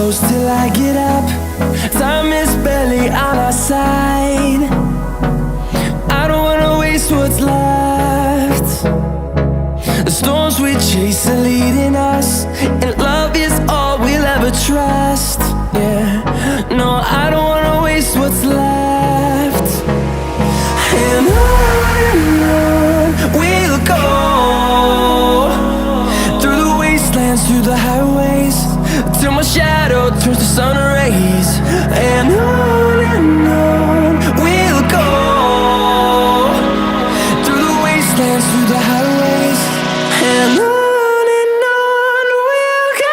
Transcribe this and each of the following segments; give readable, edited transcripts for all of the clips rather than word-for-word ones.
close till I get up. Time is barely on our side. I don't wanna waste what's left. The storms we chase are leading us, and love is all we'll ever trust. Yeah, no, I don't wanna waste what's left. And on we'll go, through the wastelands, through the highways, till my shadow turns to sun rays. And on we'll go, through the wastelands, through the highways, and on we'll go.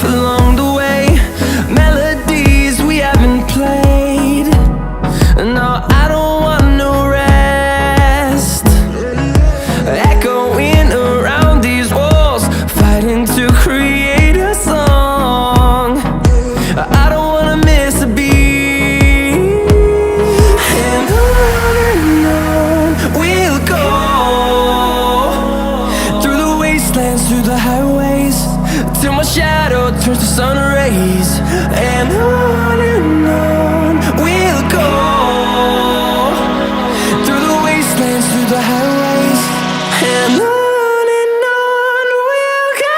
Along the way, melodies we haven't played. No, I don't want no rest. Echoing around these walls, fighting to create a song. I don't wanna miss a beat. And on we'll go, through the wastelands, through the highways, till my shadow turns to sun rays. And on we'll go, through the wastelands, through the highways, and on we'll go.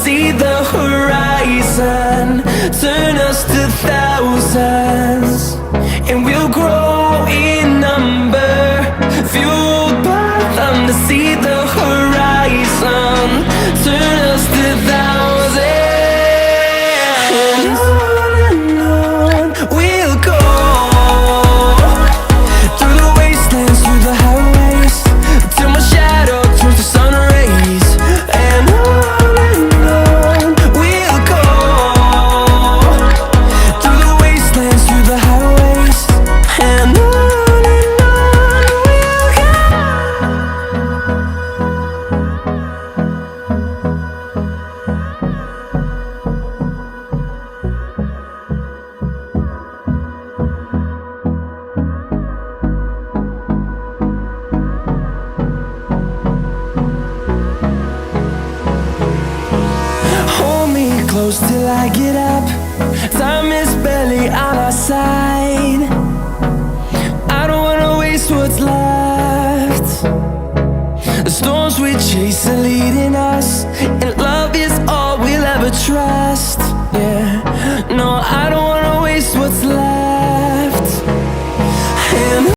See the horizon turn us to thousands, and we'll grow in number, fueled by them to see the horizon turn us to thousands. And on we'll go, through the wastelands, through the highways, till my shadow turns to sun rays. And close till I get up. Time is barely on our side. I don't wanna waste what's left. The storms we chase are leading us.